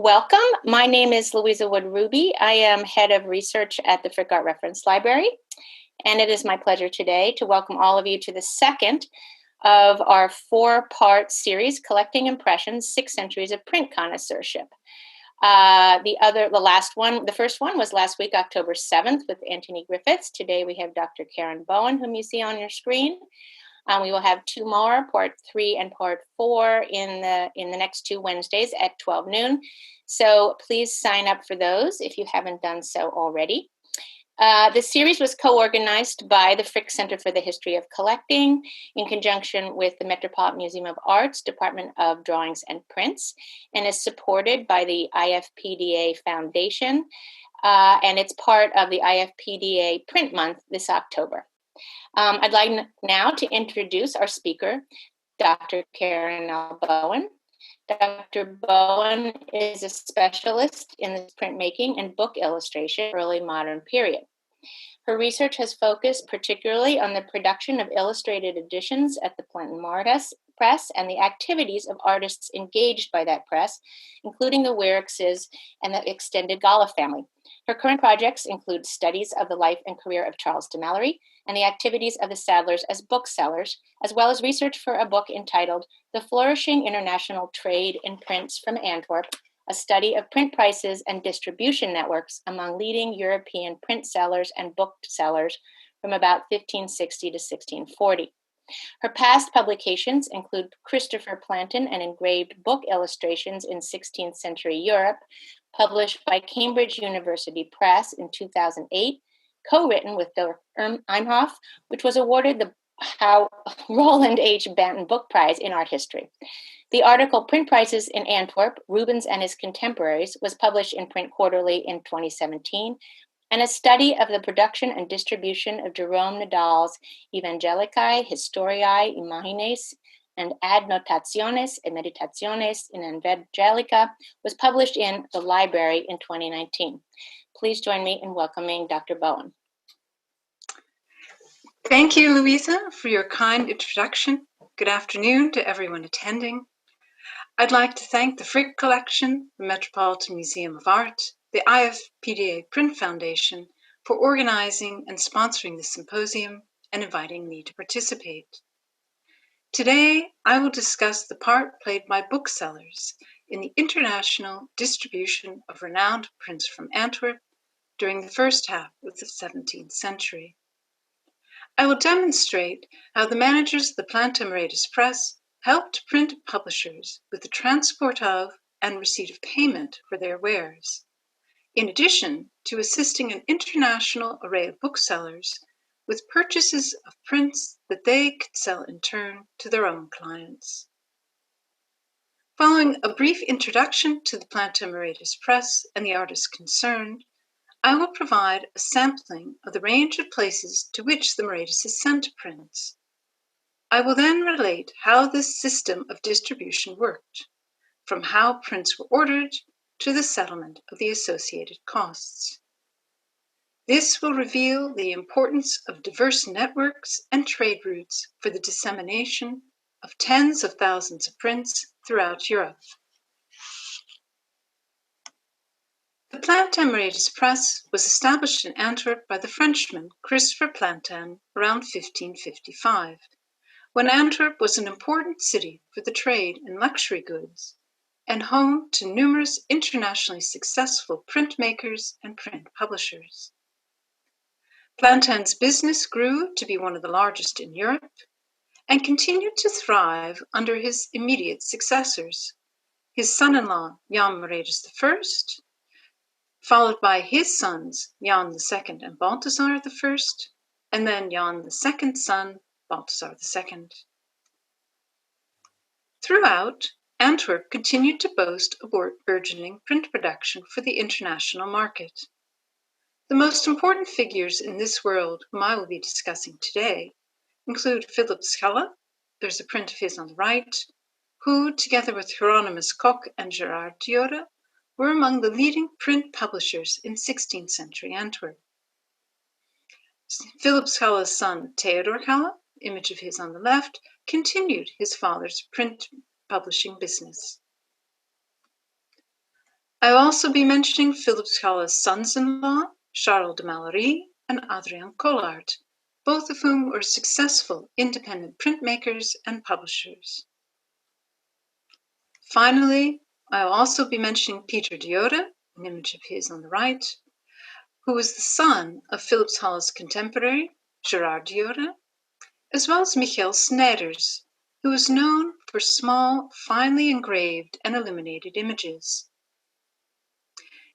Welcome. My name is Louisa Wood Ruby. I am head of research at the Frick Art Reference Library, and it is my pleasure today to welcome all of you to the second of our four-part series, Collecting Impressions, 6 Centuries of Print Connoisseurship. The first one was last week, October 7th, with Antony Griffiths. Today we have Dr. Karen Bowen, whom you see on your screen. We will have 2 more, part 3 and part 4, in the next 2 Wednesdays at 12 noon. So please sign up for those if you haven't done so already. The series was co-organized by the Frick Center for the History of Collecting in conjunction with the Metropolitan Museum of Art's Department of Drawings and Prints, and is supported by the IFPDA Foundation, and it's part of the IFPDA Print Month this October. I'd like now to introduce our speaker, Dr. Karen L. Bowen. Dr. Bowen is a specialist in the printmaking and book illustration early modern period. Her research has focused particularly on the production of illustrated editions at the Plantin Moretus Press and the activities of artists engaged by that press, including the Wierixes and the extended Gala family. Her current projects include studies of the life and career of Charles de Malory and the activities of the Sadlers as booksellers, as well as research for a book entitled The Flourishing International Trade in Prints from Antwerp, a study of print prices and distribution networks among leading European print sellers and booksellers from about 1560 to 1640. Her past publications include Christopher Plantin and engraved book illustrations in 16th century Europe, published by Cambridge University Press in 2008, co-written with Dirk Imhoff, which was awarded the Roland H. Banton Book Prize in Art History. The article Print Prices in Antwerp, Rubens and His Contemporaries was published in Print Quarterly in 2017, and a study of the production and distribution of Jerome Nadal's Evangelicae, Historiae, Imagines, and Adnotationes and Meditationes in Evangelica was published in the library in 2019. Please join me in welcoming Dr. Bowen. Thank you, Louisa, for your kind introduction. Good afternoon to everyone attending. I'd like to thank the Frick Collection, the Metropolitan Museum of Art, the IFPDA Print Foundation for organizing and sponsoring this symposium and inviting me to participate. Today, I will discuss the part played by booksellers in the international distribution of renowned prints from Antwerp during the first half of the 17th century. I will demonstrate how the managers of the Plantin Moretus Press helped print publishers with the transport of and receipt of payment for their wares, in addition to assisting an international array of booksellers with purchases of prints that they could sell in turn to their own clients. Following a brief introduction to the Plantin Moretus Press and the artists concerned, I will provide a sampling of the range of places to which the Moretuses sent prints. I will then relate how this system of distribution worked, from how prints were ordered to the settlement of the associated costs. This will reveal the importance of diverse networks and trade routes for the dissemination of tens of thousands of prints throughout Europe. The Plantin Moretus Press was established in Antwerp by the Frenchman Christopher Plantin around 1555, when Antwerp was an important city for the trade in luxury goods and home to numerous internationally successful printmakers and print publishers. Plantin's business grew to be one of the largest in Europe and continued to thrive under his immediate successors, his son-in-law Jan Moretus I, followed by his sons Jan II and Balthasar I, and then Jan II's son, Balthasar II. Throughout, Antwerp continued to boast a burgeoning print production for the international market. The most important figures in this world whom I will be discussing today include Philip Schelle, there's a print of his on the right, who, together with Hieronymus Koch and Gerard Dioda, were among the leading print publishers in 16th century Antwerp. Philip Schelle's son, Theodor Schelle, image of his on the left, continued his father's print publishing business. I'll also be mentioning Philip Schala's sons-in-law, Charles de Malory and Adrien Collard, both of whom were successful independent printmakers and publishers. Finally, I'll also be mentioning Peter Deodat, an image of his on the right, who was the son of Philip Schala's contemporary, Gerard Deodat, as well as Michael Snijders, who was known for small, finely engraved and illuminated images.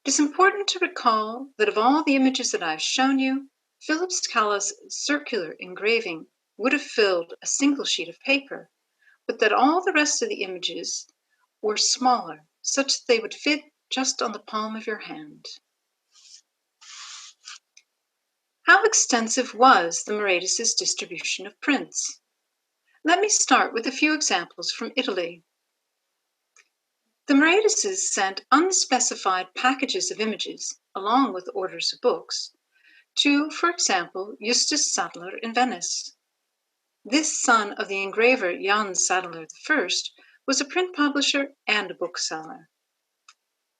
It is important to recall that of all the images that I've shown you, Philip Schala's circular engraving would have filled a single sheet of paper, but that all the rest of the images were smaller, such that they would fit just on the palm of your hand. How extensive was the Maretis' distribution of prints? Let me start with a few examples from Italy. The Maretises sent unspecified packages of images, along with orders of books, to, for example, Justus Sadler in Venice. This son of the engraver Jan Sadler I was a print publisher and a bookseller.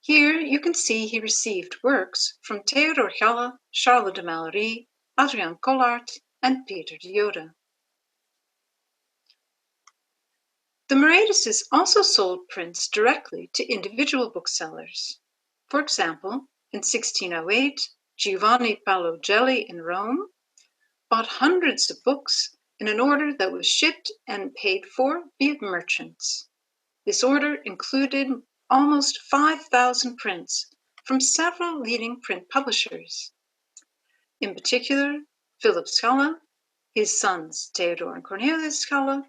Here you can see he received works from Theodor Galle, Charles de Malory, Adrien Collard, and Peter Deodat. The Maretises also sold prints directly to individual booksellers. For example, in 1608, Giovanni Paolo Gelli in Rome bought hundreds of books in an order that was shipped and paid for via merchants. This order included almost 5,000 prints from several leading print publishers. In particular, Philip Scala, his sons Theodor and Cornelius Scala,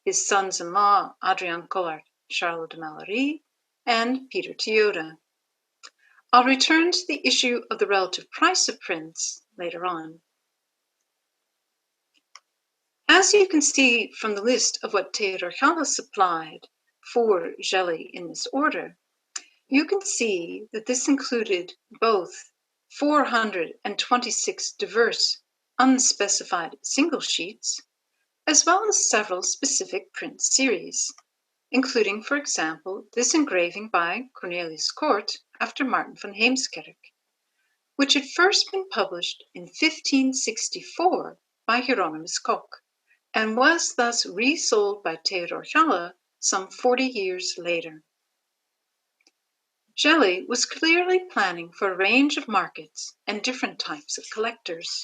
his sons-in-law Adrien Collard, Charles de Malory, and Peter Deodat. I'll return to the issue of the relative price of prints later on. As you can see from the list of what Theodor Galle supplied for Gelli in this order, you can see that this included both 426 diverse, unspecified single sheets, as well as several specific print series, including, for example, this engraving by Cornelius Cort after Martin van Heemskerk, which had first been published in 1564 by Hieronymus Koch, and was thus resold by Theodor Galle some 40 years later. Gelli was clearly planning for a range of markets and different types of collectors.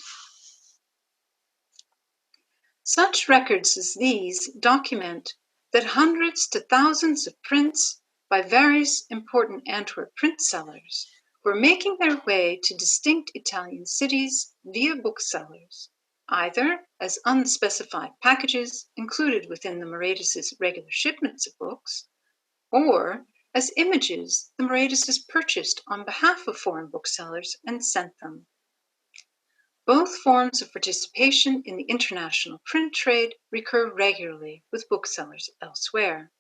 Such records as these document that hundreds to thousands of prints by various important Antwerp print sellers were making their way to distinct Italian cities via booksellers, either as unspecified packages included within the Maretises' regular shipments of books, or as images the Maretises purchased on behalf of foreign booksellers and sent them. Both forms of participation in the international print trade recur regularly with booksellers elsewhere.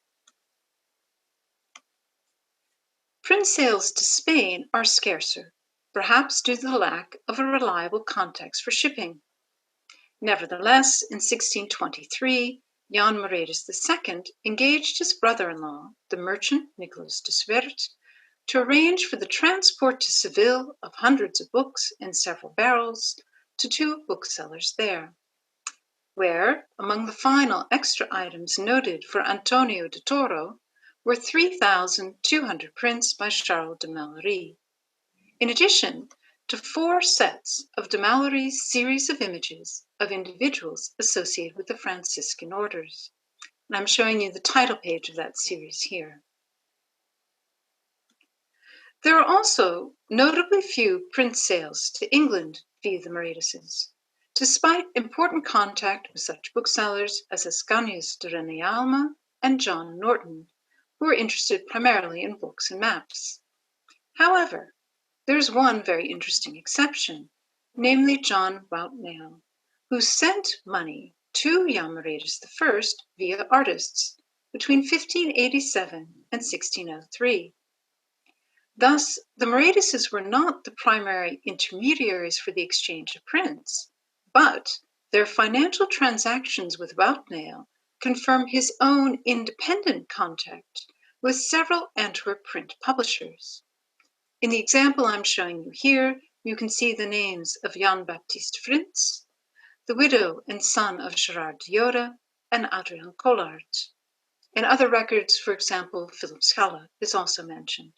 Print sales to Spain are scarcer, perhaps due to the lack of a reliable context for shipping. Nevertheless, in 1623, Jan Maretis II engaged his brother-in-law, the merchant Nicolas de Swert, to arrange for the transport to Seville of hundreds of books in several barrels to two booksellers there, where, among the final extra items noted for Antonio de Toro, were 3,200 prints by Charles de Malory, in addition to 4 sets of de Malory's series of images of individuals associated with the Franciscan orders. And I'm showing you the title page of that series here. There are also notably few print sales to England via the Maretises, despite important contact with such booksellers as Ascanius de Renealma and John Norton, who were interested primarily in books and maps. However, there is one very interesting exception, namely John Routnell, who sent money to Jan Maretis I via artists between 1587 and 1603. Thus, the Maretises were not the primary intermediaries for the exchange of prints, but their financial transactions with Routnell confirm his own independent contact with several Antwerp print publishers. In the example I'm showing you here, you can see the names of Jan Baptist Frins, the widow and son of Gerard de Jode, and Adriaan Collaert. In other records, for example, Philip Schalle is also mentioned.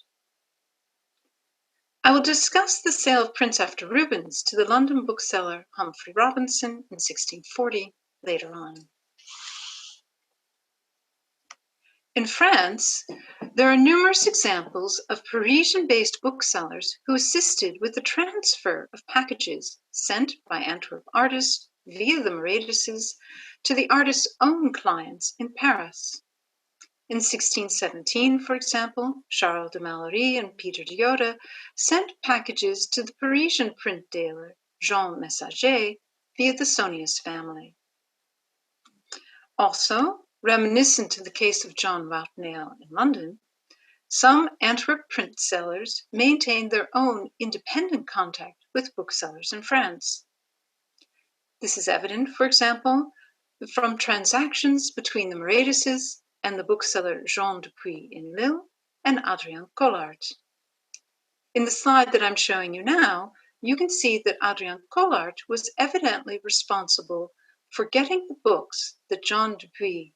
I will discuss the sale of Prince After Rubens to the London bookseller Humphrey Robinson in 1640 later on. In France, there are numerous examples of Parisian-based booksellers who assisted with the transfer of packages sent by Antwerp artists via the Moretises to the artist's own clients in Paris. In 1617, for example, Charles de Malory and Peter de Jode sent packages to the Parisian print dealer Jean Messager via the Sonius family. Also, reminiscent to the case of John Routnell in London, some Antwerp print sellers maintained their own independent contact with booksellers in France. This is evident, for example, from transactions between the Moretises and the bookseller Jean Dupuy in Lille and Adriaan Collaert. In the slide that I'm showing you now, you can see that Adriaan Collaert was evidently responsible for getting the books that Jean Dupuy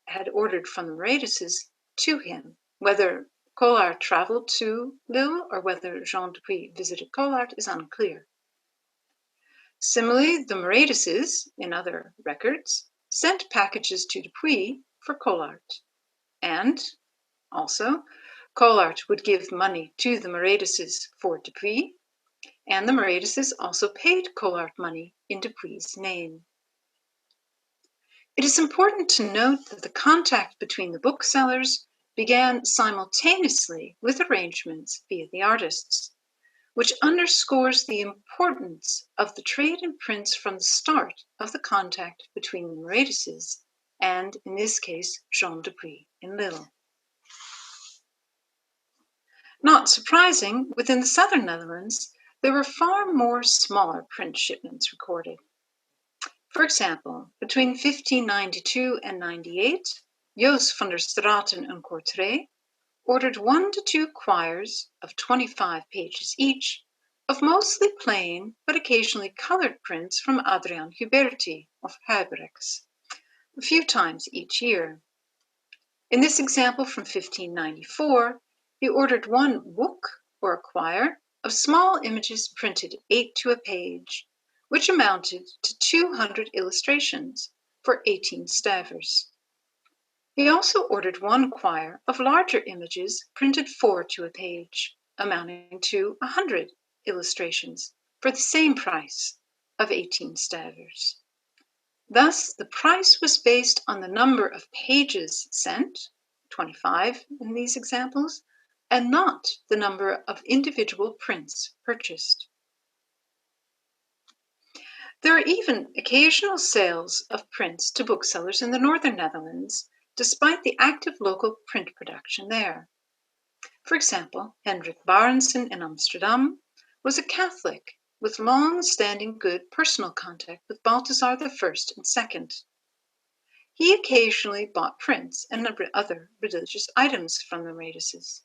had ordered from the Moretises to him. Whether Collaert traveled to Lille or whether Jean Dupuy visited Collaert is unclear. Similarly, the Moretises, in other records, sent packages to Dupuy for Collaert. And also, Collaert would give money to the Moretises for Dupuy, and the Moretises also paid Collaert money in Dupuy's name. It is important to note that the contact between the booksellers began simultaneously with arrangements via the artists, which underscores the importance of the trade in prints from the start of the contact between the Moretises and, in this case, Jean Dupuy in Lille. Not surprising, within the southern Netherlands, there were far more smaller print shipments recorded. For example, between 1592 and 98, Joos van der Straten and Courtrai ordered 1 to 2 quires of 25 pages each of mostly plain but occasionally colored prints from Adriaan Huberti of Huybrechts, a few times each year. In this example from 1594, he ordered 1 book or a quire of small images printed 8 to a page, which amounted to 200 illustrations for 18 stavers. He also ordered 1 quire of larger images printed 4 to a page, amounting to 100 illustrations for the same price of 18 stavers. Thus, the price was based on the number of pages sent, 25 in these examples, and not the number of individual prints purchased. There are even occasional sales of prints to booksellers in the northern Netherlands, despite the active local print production there. For example, Hendrik Barendsen in Amsterdam was a Catholic with long-standing good personal contact with Balthasar I and II. He occasionally bought prints and other religious items from the Moretises.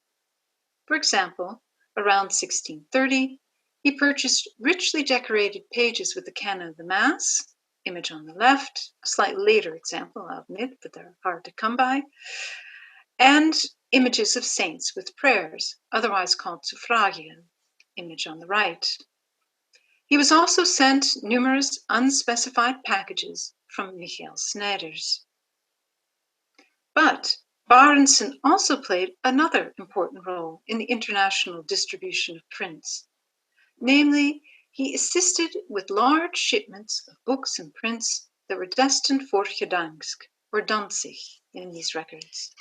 For example, around 1630, he purchased richly decorated pages with the canon of the Mass, image on the left, a slightly later example, I'll admit, but they're hard to come by, and images of saints with prayers, otherwise called suffragio, image on the right. He was also sent numerous unspecified packages from Michael Snijders. But Barendsen also played another important role in the international distribution of prints. Namely, he assisted with large shipments of books and prints that were destined for Gdansk or Danzig in these records.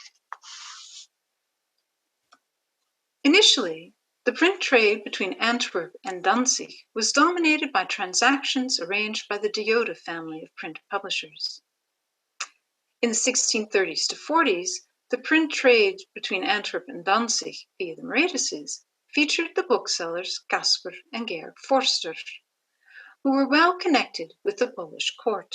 Initially, the print trade between Antwerp and Danzig was dominated by transactions arranged by the de Jode family of print publishers. In the 1630s to 40s, the print trade between Antwerp and Danzig via the Moretises featured the booksellers Caspar and Georg Forster, who were well connected with the Polish court.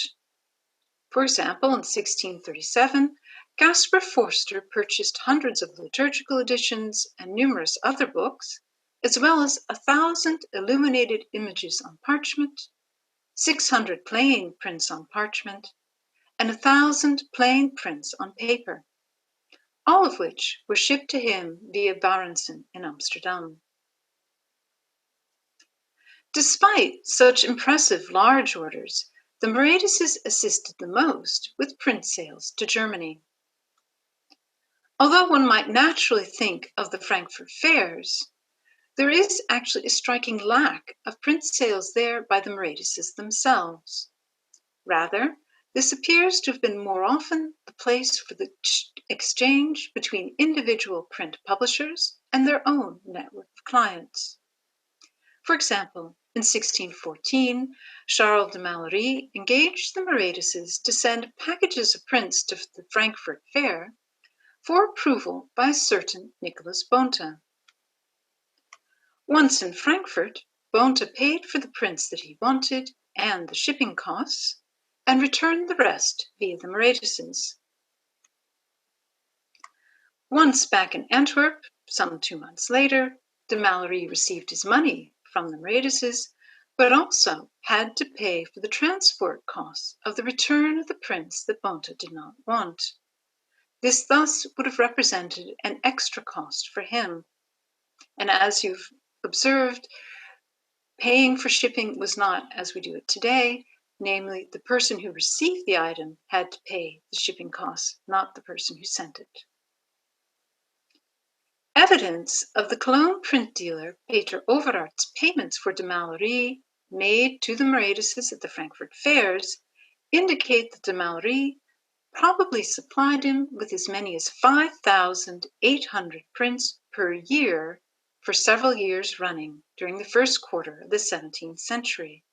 For example, in 1637, Caspar Forster purchased hundreds of liturgical editions and numerous other books, as well as 1,000 illuminated images on parchment, 600 plain prints on parchment, and 1,000 plain prints on paper, all of which were shipped to him via Barensen in Amsterdam. Despite such impressive large orders, the Moretises assisted the most with print sales to Germany. Although one might naturally think of the Frankfurt fairs, there is actually a striking lack of print sales there by the Moretises themselves. Rather, this appears to have been more often the place for the exchange between individual print publishers and their own network of clients. For example, in 1614, Charles de Malory engaged the Moretises to send packages of prints to the Frankfurt Fair for approval by a certain Nicholas Bonte. Once in Frankfurt, Bonte paid for the prints that he wanted and the shipping costs, and returned the rest via the Moretises. Once back in Antwerp, some 2 months later, de Malory received his money from the Moretises, but also had to pay for the transport costs of the return of the prints that Bonte did not want. This thus would have represented an extra cost for him. And as you've observed, paying for shipping was not as we do it today, namely the person who received the item had to pay the shipping costs, not the person who sent it. Evidence of the Cologne print dealer Peter Overaert's payments for de Malory made to the Moretises at the Frankfurt fairs indicate that de Malory probably supplied him with as many as 5,800 prints per year for several years running during the first quarter of the 17th century.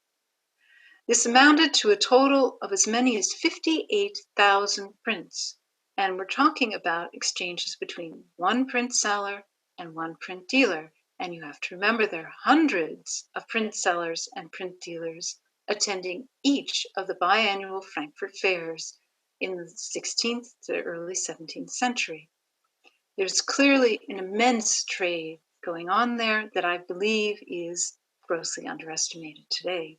This amounted to a total of as many as 58,000 prints, and we're talking about exchanges between one print seller and one print dealer. And you have to remember there are hundreds of print sellers and print dealers attending each of the biannual Frankfurt fairs in the 16th to early 17th century. There's clearly an immense trade going on there that I believe is grossly underestimated today.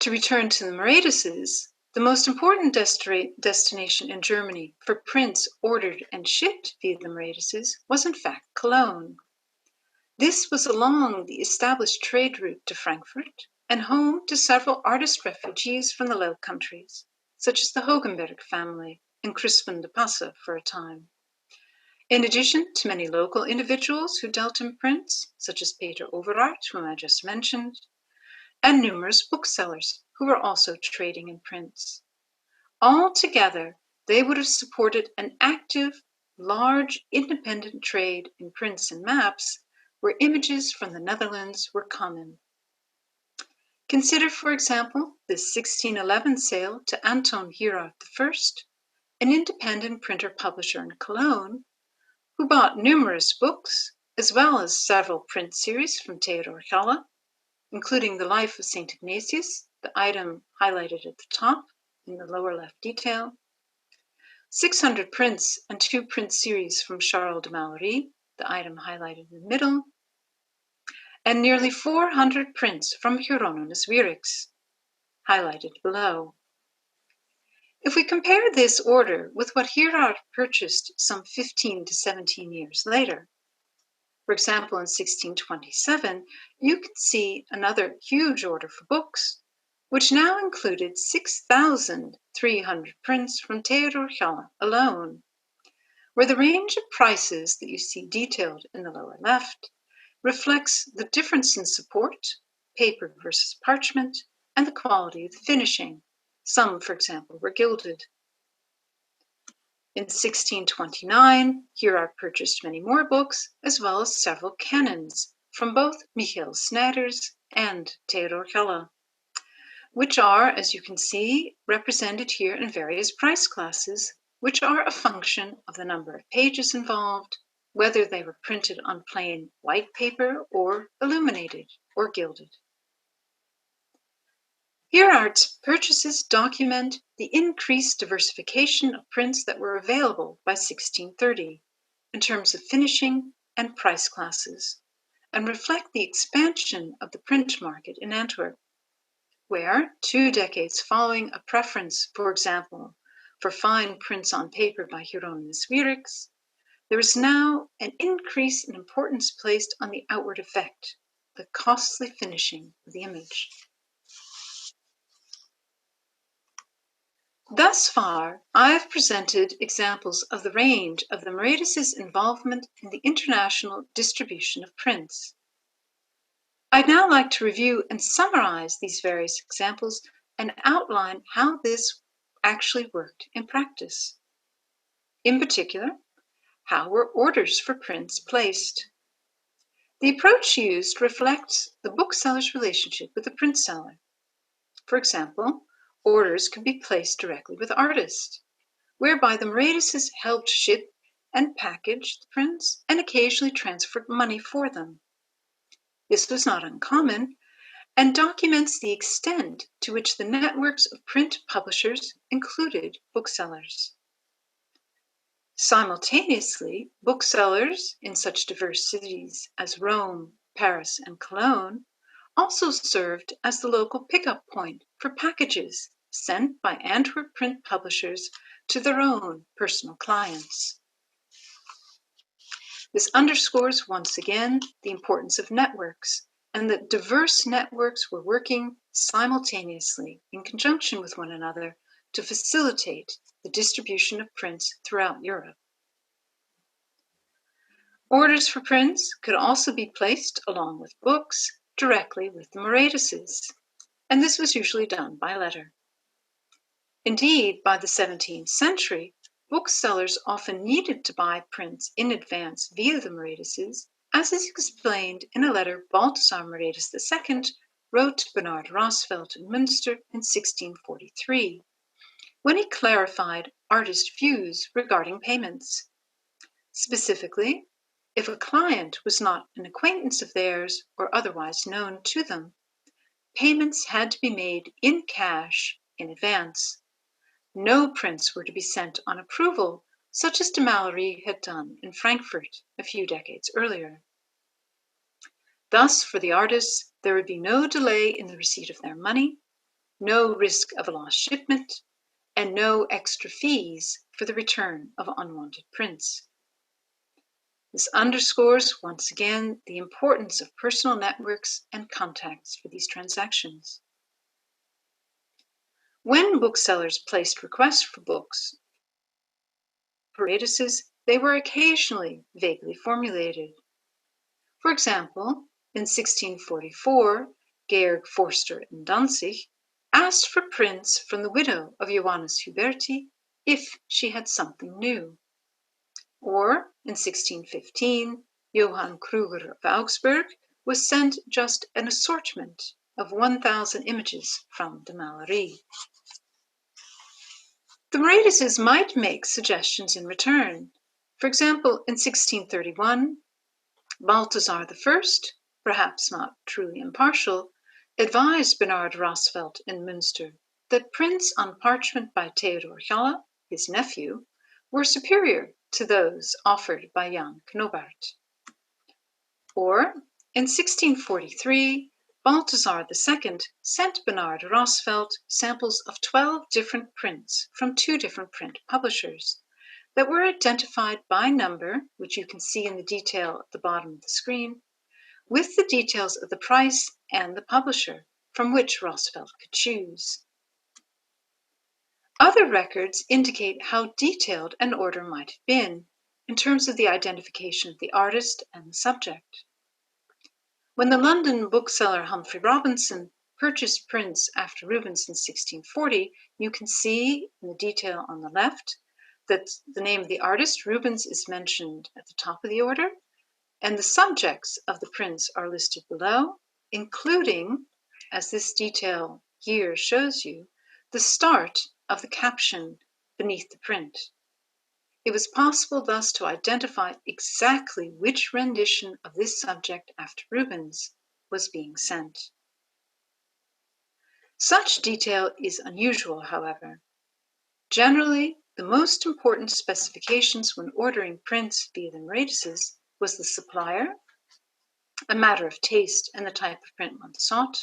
To return to the Moretises, the most important destination in Germany for prints ordered and shipped via the Moretises was in fact Cologne. This was along the established trade route to Frankfurt and home to several artist refugees from the Low Countries, such as the Hogenberg family and Crispin de Passe for a time. In addition to many local individuals who dealt in prints, such as Peter Overaert, whom I just mentioned, and numerous booksellers who were also trading in prints. Altogether, they would have supported an active, large, independent trade in prints and maps where images from the Netherlands were common. Consider, for example, this 1611 sale to Anton Gerard I, an independent printer-publisher in Cologne, who bought numerous books, as well as several print series from Theodor Galle, including the Life of St. Ignatius, the item highlighted at the top in the lower left detail, 600 prints and 2 print series from Charles de Malory, the item highlighted in the middle, and nearly 400 prints from Hieronymus Wierix, highlighted below. If we compare this order with what Gerard purchased some 15 to 17 years later, for example, in 1627, you can see another huge order for books, which now included 6,300 prints from Theodor Galle alone, where the range of prices that you see detailed in the lower left reflects the difference in support, paper versus parchment, and the quality of the finishing. Some, for example, were gilded. In 1629, Gerard purchased many more books, as well as several canons from both Michael Snyders and Theodor Galle, which are, as you can see, represented here in various price classes, which are a function of the number of pages involved, whether they were printed on plain white paper or illuminated or gilded. Gerard's purchases document the increased diversification of prints that were available by 1630, in terms of finishing and price classes, and reflect the expansion of the print market in Antwerp, where 2 decades following a preference, for example, for fine prints on paper by Hieronymus Wierix, there is now an increase in importance placed on the outward effect, the costly finishing of the image. Thus far, I have presented examples of the range of the Mauritshuis' involvement in the international distribution of prints. I'd now like to review and summarize these various examples and outline how this actually worked in practice. In particular, how were orders for prints placed? The approach used reflects the bookseller's relationship with the print seller. For example, orders could be placed directly with artists, whereby the Mauritshuis helped ship and package the prints and occasionally transferred money for them. This was not uncommon and documents the extent to which the networks of print publishers included booksellers. Simultaneously, booksellers in such diverse cities as Rome, Paris, and Cologne also served as the local pickup point for packages sent by Antwerp print publishers to their own personal clients. This underscores once again the importance of networks and that diverse networks were working simultaneously in conjunction with one another to facilitate the distribution of prints throughout Europe. Orders for prints could also be placed along with books directly with the Mauritshuis, and this was usually done by letter. Indeed, by the 17th century, booksellers often needed to buy prints in advance via the Mauritshuis, as is explained in a letter Balthasar Mauritshuis II wrote to Bernard Rosvelt in Münster in 1643, when he clarified artist views regarding payments. Specifically, if a client was not an acquaintance of theirs or otherwise known to them, payments had to be made in cash in advance. No prints were to be sent on approval, such as de Malory had done in Frankfurt a few decades earlier. Thus, for the artists, there would be no delay in the receipt of their money, no risk of a lost shipment, and no extra fees for the return of unwanted prints. This underscores once again the importance of personal networks and contacts for these transactions. When booksellers placed requests for books, they were occasionally vaguely formulated. For example, in 1644, Georg Forster in Danzig asked for prints from the widow of Johannes Huberti if she had something new. Or, in 1615, Johann Kruger of Augsburg was sent just an assortment of 1,000 images from de Malory. The Mauritshuis might make suggestions in return. For example, in 1631, Balthasar I, perhaps not truly impartial, advised Bernard Rosvelt in Münster that prints on parchment by Theodor Galle, his nephew, were superior to those offered by Jan Knobart. Or, in 1643, Balthasar II sent Bernard Rosvelt samples of 12 different prints from 2 different print publishers that were identified by number, which you can see in the detail at the bottom of the screen, with the details of the price and the publisher from which Rosvelt could choose. Other records indicate how detailed an order might have been in terms of the identification of the artist and the subject. When the London bookseller Humphrey Robinson purchased prints after Rubens in 1640, you can see in the detail on the left that the name of the artist, Rubens, is mentioned at the top of the order, and the subjects of the prints are listed below, including, as this detail here shows you, the start of the caption beneath the print. It was possible thus to identify exactly which rendition of this subject after Rubens was being sent. Such detail is unusual, however. Generally, the the most important specifications when ordering prints via the Maradises was the supplier, a matter of taste and the type of print one sought,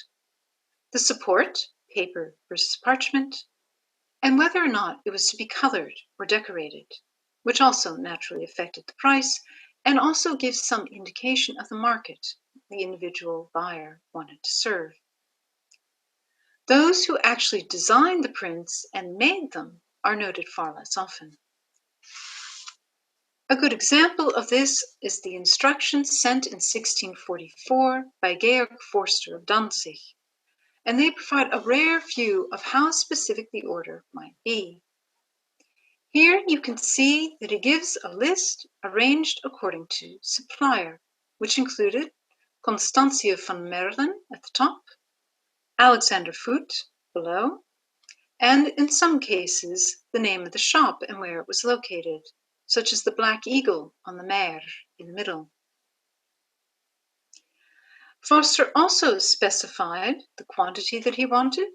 the support, paper versus parchment, and whether or not it was to be colored or decorated, which also naturally affected the price and also gives some indication of the market the individual buyer wanted to serve. Those who actually designed the prints and made them are noted far less often. A good example of this is the instructions sent in 1644 by Georg Forster of Danzig, and they provide a rare view of how specific the order might be. Here you can see that it gives a list arranged according to supplier, which included Constantia van Merlen at the top, Alexander Voet below, and in some cases the name of the shop and where it was located, such as the Black Eagle on the Mer in the middle. Forster also specified the quantity that he wanted,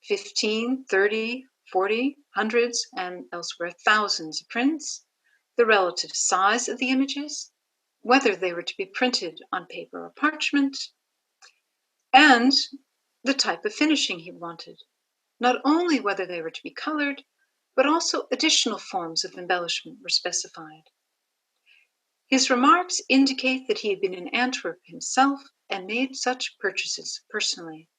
15, 30, 40, hundreds, and elsewhere thousands of prints, the relative size of the images, whether they were to be printed on paper or parchment, and the type of finishing he wanted, not only whether they were to be colored, but also additional forms of embellishment were specified. His remarks indicate that he had been in Antwerp himself and made such purchases personally.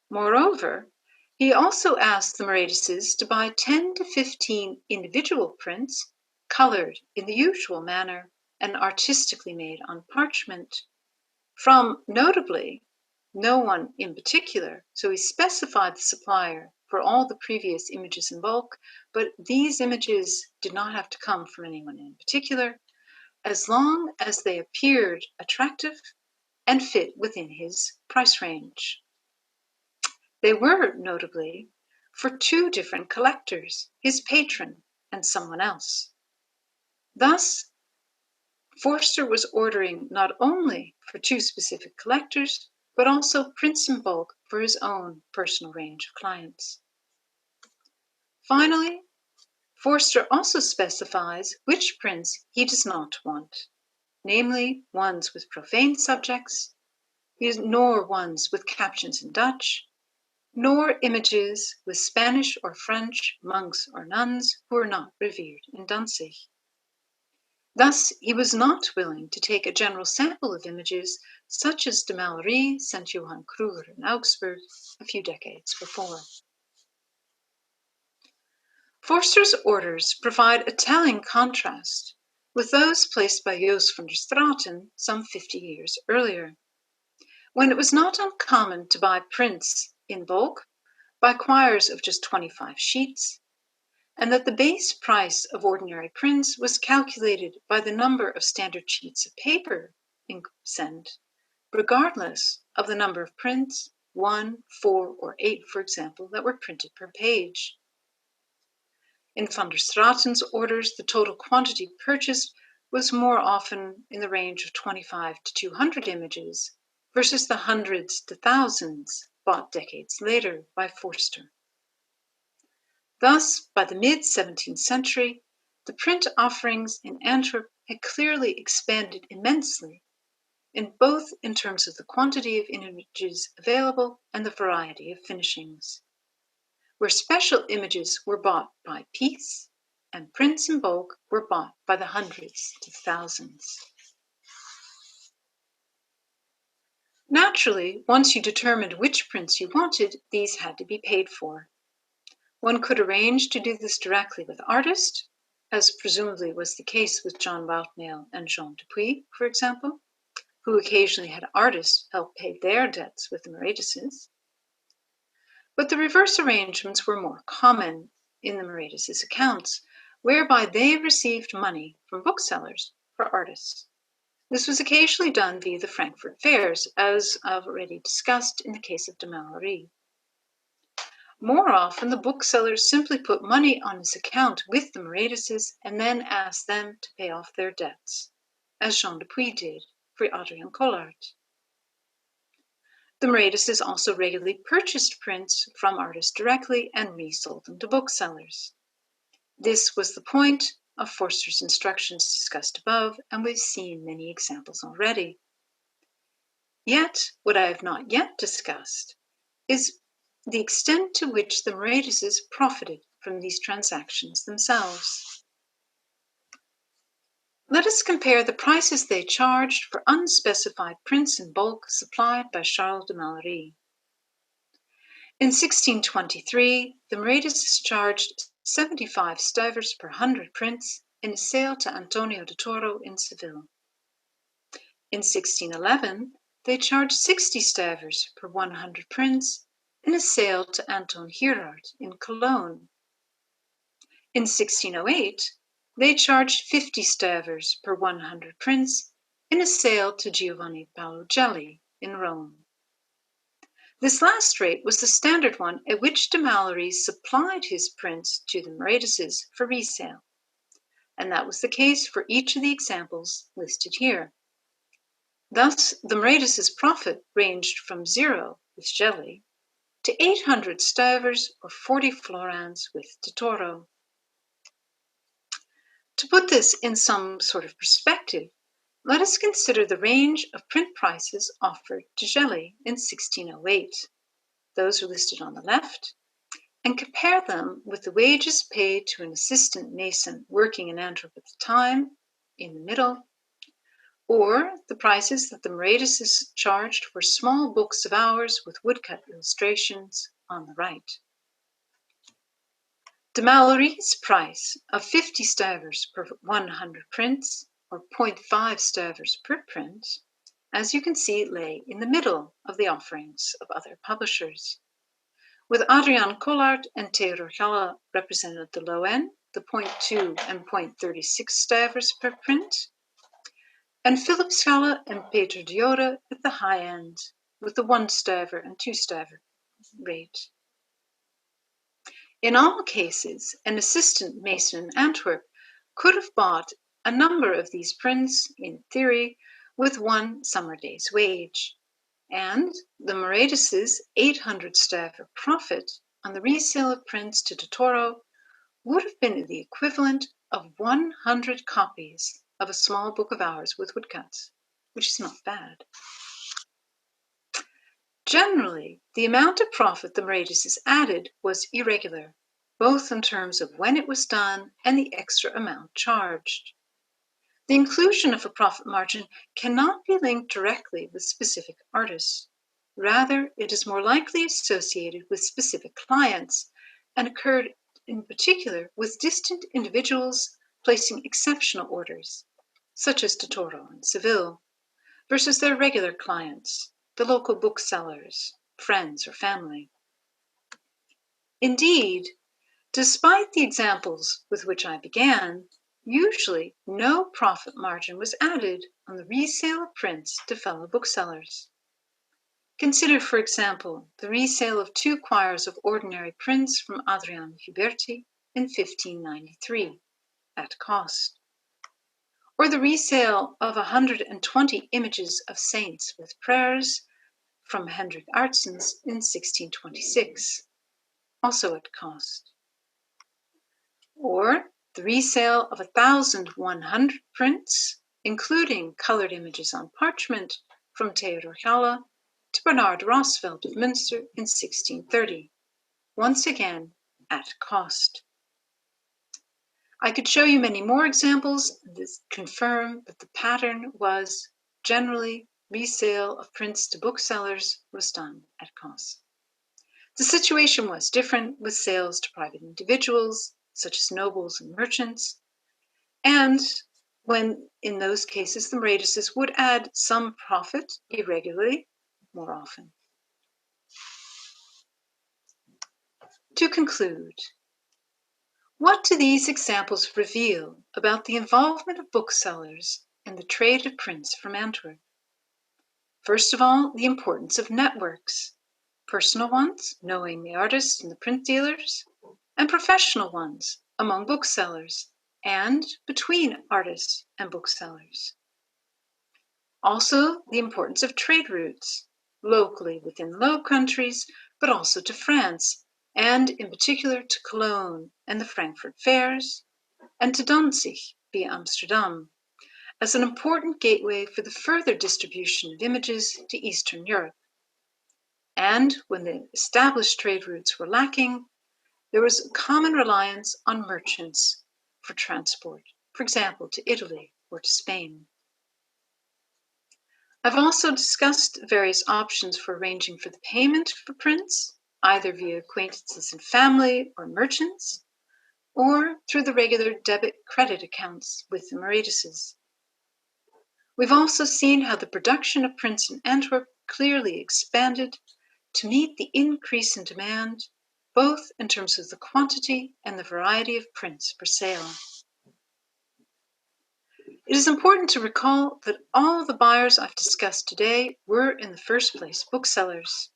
Moreover, he also asked the Maradises to buy 10 to 15 individual prints, colored in the usual manner and artistically made on parchment, from, notably, no one in particular, so he specified the supplier for all the previous images in bulk, but these images did not have to come from anyone in particular, as long as they appeared attractive and fit within his price range. They were, notably, for two different collectors, his patron and someone else. Thus, Forster was ordering not only for two specific collectors, but also prints in bulk for his own personal range of clients. Finally, Forster also specifies which prints he does not want, namely ones with profane subjects, nor ones with captions in Dutch, nor images with Spanish or French monks or nuns who are not revered in Danzig. Thus, he was not willing to take a general sample of images such as de Malory sent Johann Kruger in Augsburg a few decades before. Forster's orders provide a telling contrast with those placed by Jos van der Straten some 50 years earlier, when it was not uncommon to buy prints in bulk by quires of just 25 sheets, and that the base price of ordinary prints was calculated by the number of standard sheets of paper in send, regardless of the number of prints, 1, 4, or 8, for example, that were printed per page. In van der Straten's orders, the total quantity purchased was more often in the range of 25 to 200 images versus the hundreds to thousands bought decades later by Forster. Thus, by the mid-17th century, the print offerings in Antwerp had clearly expanded immensely, both in terms of the quantity of images available and the variety of finishings, where special images were bought by piece and prints in bulk were bought by the hundreds to thousands. Naturally, once you determined which prints you wanted, these had to be paid for. One could arrange to do this directly with artists, as presumably was the case with John Woutmail and Jean Dupuy, for example, who occasionally had artists help pay their debts with the Maradises. But the reverse arrangements were more common in the Maradises' accounts, whereby they received money from booksellers for artists. This was occasionally done via the Frankfurt fairs, as I've already discussed in the case of de Malory. More often, the booksellers simply put money on his account with the Maradises and then asked them to pay off their debts, as Jean Dupuy did for Adrian Collard. The Maradises also regularly purchased prints from artists directly and resold them to booksellers. This was the point of Forster's instructions discussed above, and we've seen many examples already. Yet, what I have not yet discussed is the extent to which the Moretises profited from these transactions themselves. Let us compare the prices they charged for unspecified prints in bulk supplied by Charles de Malery. In 1623, the Moretises charged 75 stivers per 100 prints in a sale to Antonio de Toro in Seville. In 1611, they charged 60 stivers per 100 prints in a sale to Anton Girard in Cologne. In 1608, they charged 50 stivers per 100 prints in a sale to Giovanni Paolo Gelli in Rome. This last rate was the standard one at which de Malery supplied his prints to the Moretises for resale, and that was the case for each of the examples listed here. Thus, the Moretises' profit ranged from 0 with Gelli to 800 stivers or 40 florins with de Toro. To put this in some sort of perspective, let us consider the range of print prices offered to Gelli in 1608. Those are listed on the left, and compare them with the wages paid to an assistant mason working in Antwerp at the time, in the middle, or the prices that the Moretises charged for small books of hours with woodcut illustrations on the right. De Malery's price of 50 stivers per 100 prints, or 0.5 stivers per print, as you can see, lay in the middle of the offerings of other publishers. With Adriaan Collaert and Theodor Galle represented at the low end, the 0.2 and 0.36 stivers per print, and Philip Galle and Peter de Jode at the high end, with the 1 stiver and 2 stiver rate. In all cases, an assistant mason in Antwerp could have bought a number of these prints, in theory, with 1 summer day's wage, and the Moretises' 800 stiver profit on the resale of prints to de Toro would have been the equivalent of 100 copies of a small book of hours with woodcuts, which is not bad. Generally, the amount of profit the Moretises added was irregular, both in terms of when it was done and the extra amount charged. The inclusion of a profit margin cannot be linked directly with specific artists. Rather, it is more likely associated with specific clients and occurred in particular with distant individuals placing exceptional orders, such as de Toro in Seville, versus their regular clients, the local booksellers, friends, or family. Indeed, despite the examples with which I began, usually no profit margin was added on the resale of prints to fellow booksellers. Consider, for example, the resale of 2 quires of ordinary prints from Adriaan Huberti in 1593 at cost, or the resale of 120 images of saints with prayers from Hendrik Artsens in 1626, also at cost, or the resale of 1,100 prints, including colored images on parchment from Theodor Galle to Bernard Rosveld of Münster in 1630, once again at cost. I could show you many more examples that confirm that the pattern was generally resale of prints to booksellers was done at cost. The situation was different with sales to private individuals, such as nobles and merchants, and when in those cases the Moretises would add some profit irregularly more often. To conclude, what do these examples reveal about the involvement of booksellers in the trade of prints from Antwerp? First of all, the importance of networks, personal ones, knowing the artists and the print dealers, and professional ones among booksellers and between artists and booksellers. Also, the importance of trade routes, locally within Low Countries, but also to France and in particular to Cologne and the Frankfurt fairs, and to Danzig via Amsterdam, as an important gateway for the further distribution of images to Eastern Europe. And when the established trade routes were lacking, there was a common reliance on merchants for transport, for example, to Italy or to Spain. I've also discussed various options for arranging for the payment for prints, either via acquaintances and family or merchants, or through the regular debit-credit accounts with the Maretises. We've also seen how the production of prints in Antwerp clearly expanded to meet the increase in demand, both in terms of the quantity and the variety of prints for sale. It is important to recall that all the buyers I've discussed today were in the first place booksellers.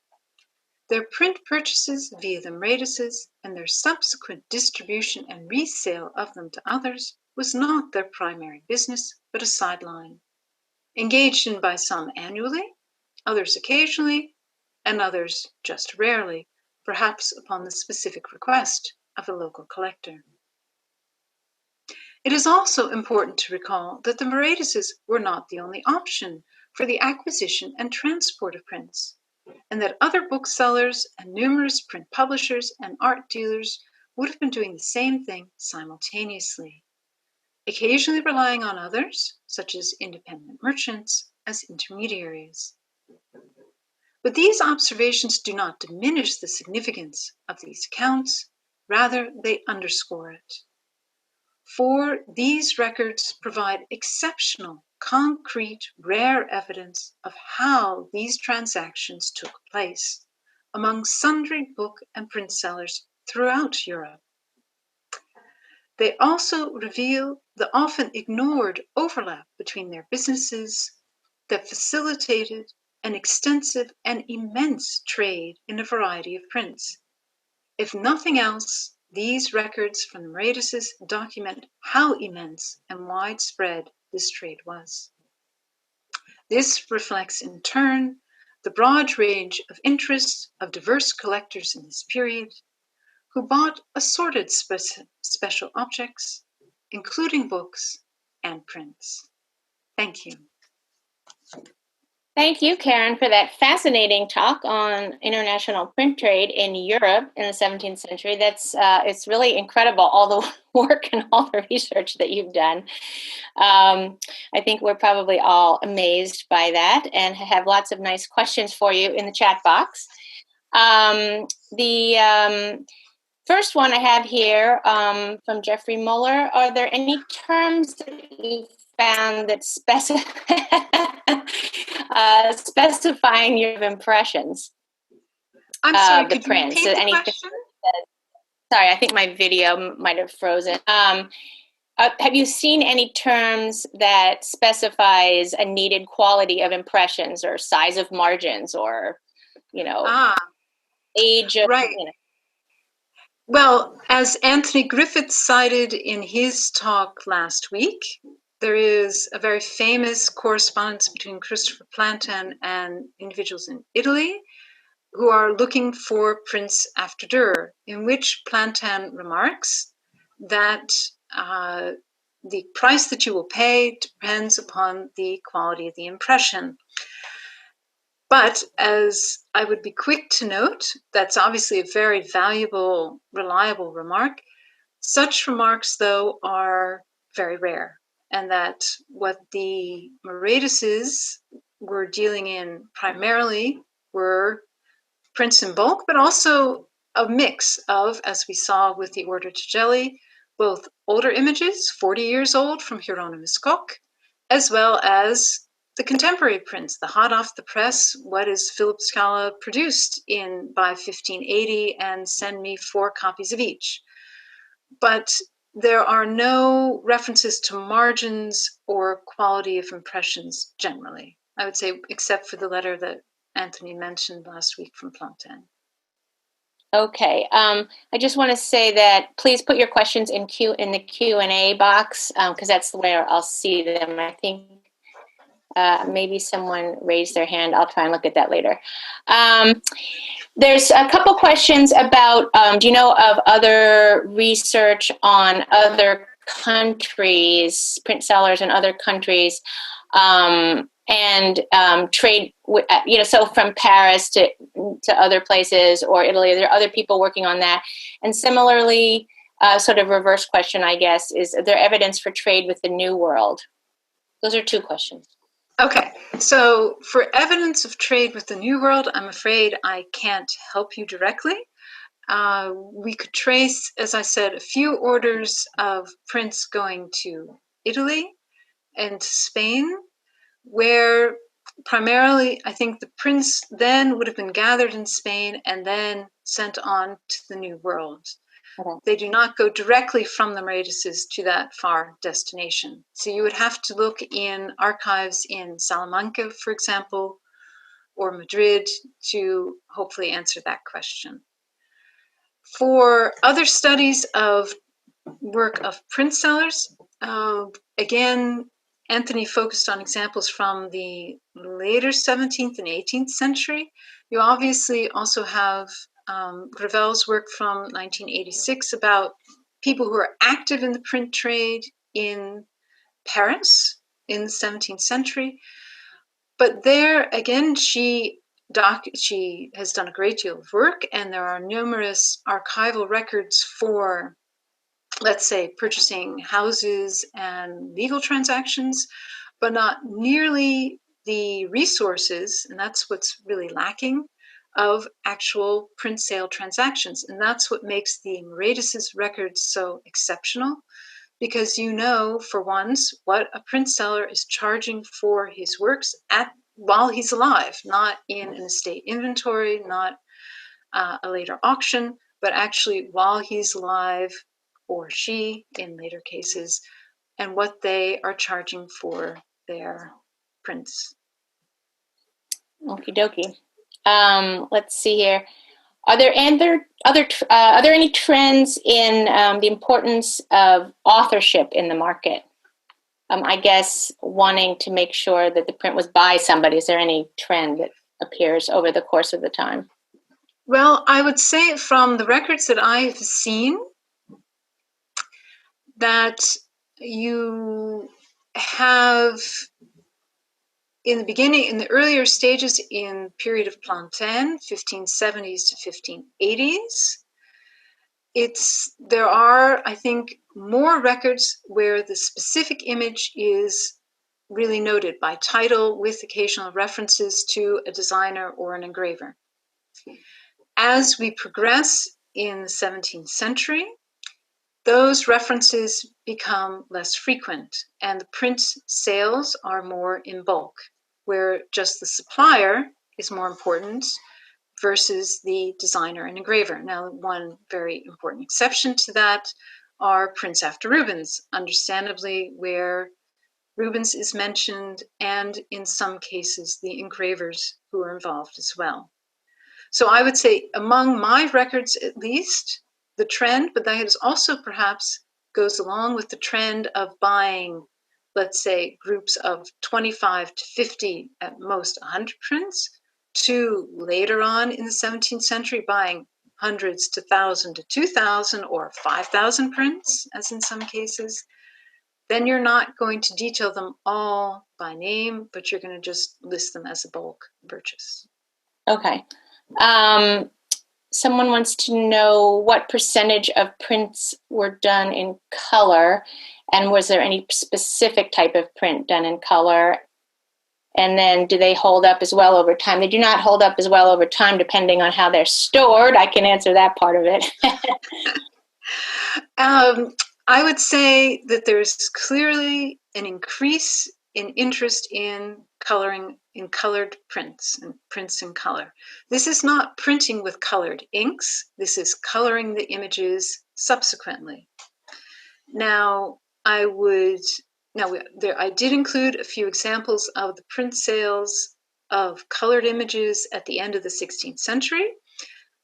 Their print purchases via the Maretises and their subsequent distribution and resale of them to others was not their primary business, but a sideline, engaged in by some annually, others occasionally, and others just rarely, perhaps upon the specific request of a local collector. It is also important to recall that the Maretises were not the only option for the acquisition and transport of prints, and that other booksellers and numerous print publishers and art dealers would have been doing the same thing simultaneously, occasionally relying on others, such as independent merchants, as intermediaries. But these observations do not diminish the significance of these accounts, rather they underscore it. For these records provide exceptional, concrete, rare evidence of how these transactions took place among sundry book and print sellers throughout Europe. They also reveal the often ignored overlap between their businesses that facilitated an extensive and immense trade in a variety of prints. If nothing else, these records from the Maretises document how immense and widespread this trade was. This reflects in turn the broad range of interests of diverse collectors in this period, who bought assorted special objects, including books and prints. Thank you. Thank you, Karen, for that fascinating talk on international print trade in Europe in the 17th century. It's really incredible, all the work and all the research that you've done. I think we're probably all amazed by that and have lots of nice questions for you in the chat box. The first one I have here from Jeffrey Muller. Are there any terms that you found that specifying your impressions? I'm sorry, the could prints. you repeat the question? Sorry, I think my video might have frozen. Have you seen any terms that specifies a needed quality of impressions or size of margins or, age of, right. Well, as Anthony Griffiths cited in his talk last week, there is a very famous correspondence between Christopher Plantin and individuals in Italy who are looking for prints after Dürer, in which Plantin remarks that the price that you will pay depends upon the quality of the impression. But as I would be quick to note, that's obviously a very valuable, reliable remark. Such remarks, though, are very rare, and that what the Maretises were dealing in primarily were prints in bulk, but also a mix of, as we saw with the Order to Gelli, both older images, 40 years old from Hieronymus Koch, as well as the contemporary prints, the hot off the press, what is Philip Scala produced by 1580 and send me 4 copies of each. But there are no references to margins or quality of impressions generally, I would say, except for the letter that Anthony mentioned last week from Plantin. Okay, I just want to say that please put your questions in the Q&A box because that's where I'll see them. I think Maybe someone raised their hand. I'll try and look at that later. There's a couple questions about, do you know of other research on other countries, print sellers in other countries, and trade, so from Paris to other places or Italy, are there other people working on that? And similarly, sort of reverse question, I guess, is there evidence for trade with the New World? Those are two questions. Okay, so for evidence of trade with the New World, I'm afraid I can't help you directly. We could trace, as I said, a few orders of prints going to Italy and to Spain, where primarily I think the prints then would have been gathered in Spain and then sent on to the New World. Okay. They do not go directly from the Mauritius to that far destination. So you would have to look in archives in Salamanca, for example, or Madrid to hopefully answer that question. For other studies of work of print sellers, again, Anthony focused on examples from the later 17th and 18th century. You obviously also have Gravel's work from 1986 about people who are active in the print trade in Paris in the 17th century. But there, again, she has done a great deal of work, and there are numerous archival records for, let's say, purchasing houses and legal transactions, but not nearly the resources, and that's what's really lacking, of actual print sale transactions. And that's what makes the Mauritius records so exceptional, because you know, for once, what a print seller is charging for his works while he's alive, not in an estate inventory, not a later auction, but actually while he's alive, or she in later cases, and what they are charging for their prints. Okie dokie. Let's see here. Are there any trends in the importance of authorship in the market? I guess wanting to make sure that the print was by somebody. Is there any trend that appears over the course of the time? Well, I would say from the records that I've seen that you have in the beginning, in the earlier stages in period of Plantin, 1570s to 1580s, there are, I think, more records where the specific image is really noted by title with occasional references to a designer or an engraver. As we progress in the 17th century, those references become less frequent, and the print sales are more in bulk, where just the supplier is more important versus the designer and engraver. Now, one very important exception to that are prints after Rubens, understandably, where Rubens is mentioned, and in some cases, the engravers who are involved as well. So I would say among my records, at least, the trend, but that is also perhaps goes along with the trend of buying, let's say, groups of 25 to 50, at most 100 prints, to later on in the 17th century buying hundreds to 1,000 to 2,000 or 5,000 prints, as in some cases. Then you're not going to detail them all by name, but you're going to just list them as a bulk purchase. Okay. Someone wants to know what percentage of prints were done in color, and was there any specific type of print done in color? And then do they hold up as well over time? They do not hold up as well over time depending on how they're stored. I can answer that part of it. I would say that there's clearly an increase in interest in coloring, in colored prints and prints in color. This is not printing with colored inks. This is coloring the images subsequently. Now, I did include a few examples of the print sales of colored images at the end of the 16th century,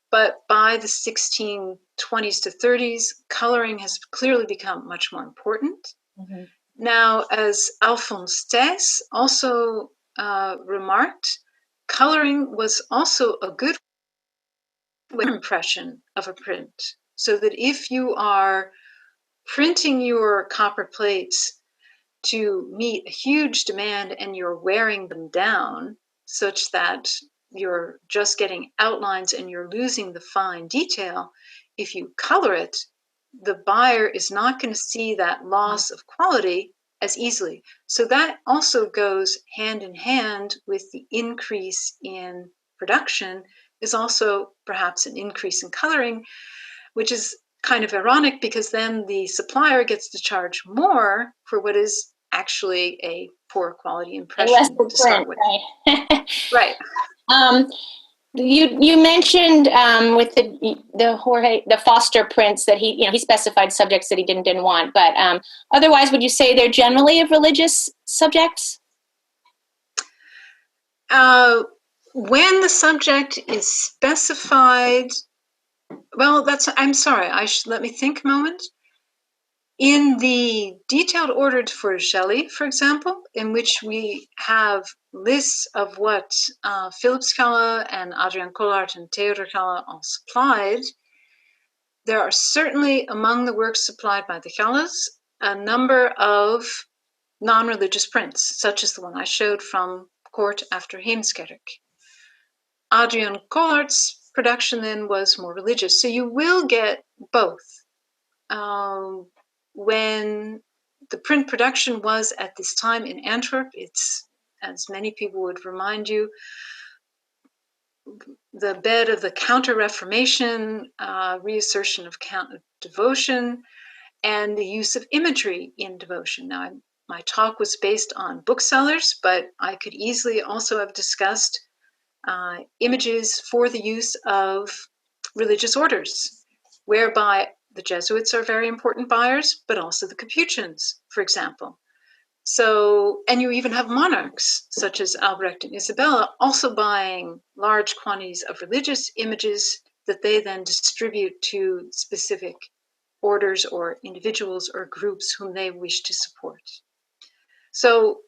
but by the 1620s to 30s, coloring has clearly become much more important. Mm-hmm. Now, as Alphonse Thijs also remarked, coloring was also a good impression of a print. So that if you are printing your copper plates to meet a huge demand and you're wearing them down such that you're just getting outlines and you're losing the fine detail, if you color it, the buyer is not going to see that loss of quality as easily. So that also goes hand in hand with the increase in production, is also perhaps an increase in coloring, which is kind of ironic because then the supplier gets to charge more for what is actually a poor quality impression to start with. Right. Right. You mentioned with the Foster prints that he specified subjects that he didn't want, but otherwise, would you say they're generally of religious subjects? When the subject is specified, well, I'm sorry. Let me think a moment. In the detailed orders for Gelly, for example, in which we have lists of what Philip Scala and Adrian Collard and Theodor Scala all supplied, there are certainly among the works supplied by the Galas a number of non-religious prints, such as the one I showed from Court after Heemskerk. Adrian Collard's production then was more religious. So you will get both. When the print production was at this time in Antwerp, it's, as many people would remind you, the bed of the Counter-Reformation, reassertion of devotion, and the use of imagery in devotion. Now, my talk was based on booksellers, but I could easily also have discussed images for the use of religious orders, whereby the Jesuits are very important buyers, but also the Capuchins, for example. So, and you even have monarchs such as Albrecht and Isabella also buying large quantities of religious images that they then distribute to specific orders or individuals or groups whom they wish to support. So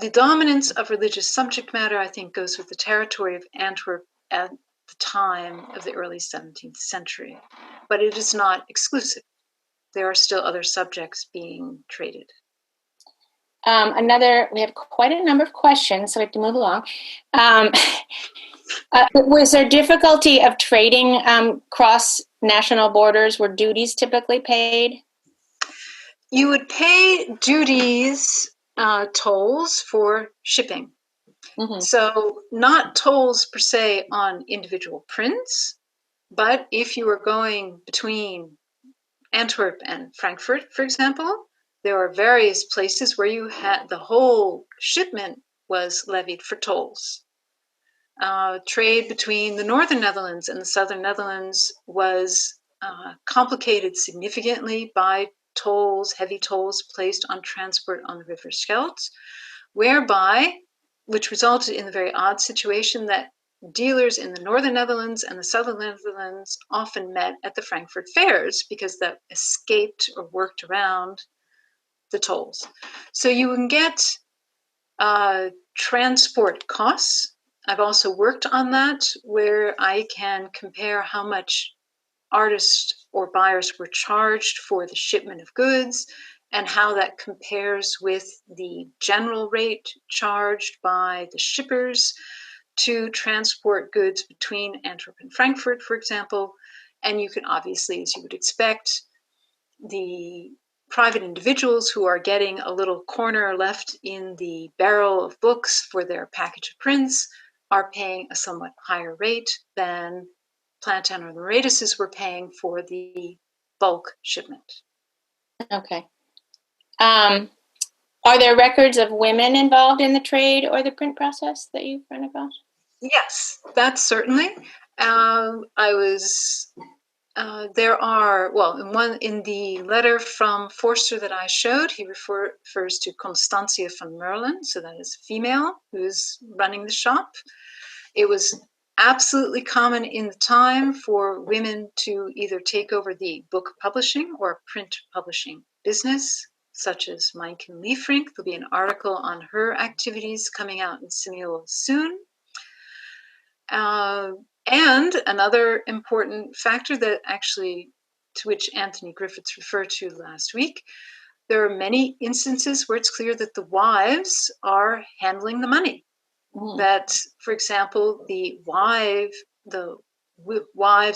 the dominance of religious subject matter, I think, goes with the territory of Antwerp at the time of the early 17th century, but it is not exclusive. There are still other subjects being traded. We have quite a number of questions, so we have to move along. Was there difficulty of trading cross national borders? Were duties typically paid? You would pay duties, tolls for shipping. Mm-hmm. So not tolls per se on individual prints, but if you were going between Antwerp and Frankfurt, for example, there are various places where you had the whole shipment was levied for tolls. Trade between the northern Netherlands and the southern Netherlands was complicated significantly by tolls, heavy tolls placed on transport on the River Scheldt, which resulted in the very odd situation that dealers in the northern Netherlands and the southern Netherlands often met at the Frankfurt fairs because that escaped or worked around the tolls. So you can get transport costs. I've also worked on that, where I can compare how much artists or buyers were charged for the shipment of goods and how that compares with the general rate charged by the shippers to transport goods between Antwerp and Frankfurt, for example. And you can obviously, as you would expect, the private individuals who are getting a little corner left in the barrel of books for their package of prints are paying a somewhat higher rate than Plantin or Loretus were paying for the bulk shipment. Okay. Are there records of women involved in the trade or the print process that you've run across? Yes, that's certainly. There are, in the letter from Forster that I showed, he refers to Constantia van Merlen, so that is a female who's running the shop. It was absolutely common in the time for women to either take over the book publishing or print publishing business. such as Mainken Liefrink. There'll be an article on her activities coming out in Cineola soon. And another important factor that actually, to which Anthony Griffiths referred to last week, there are many instances where it's clear that the wives are handling the money. That, for example, the wives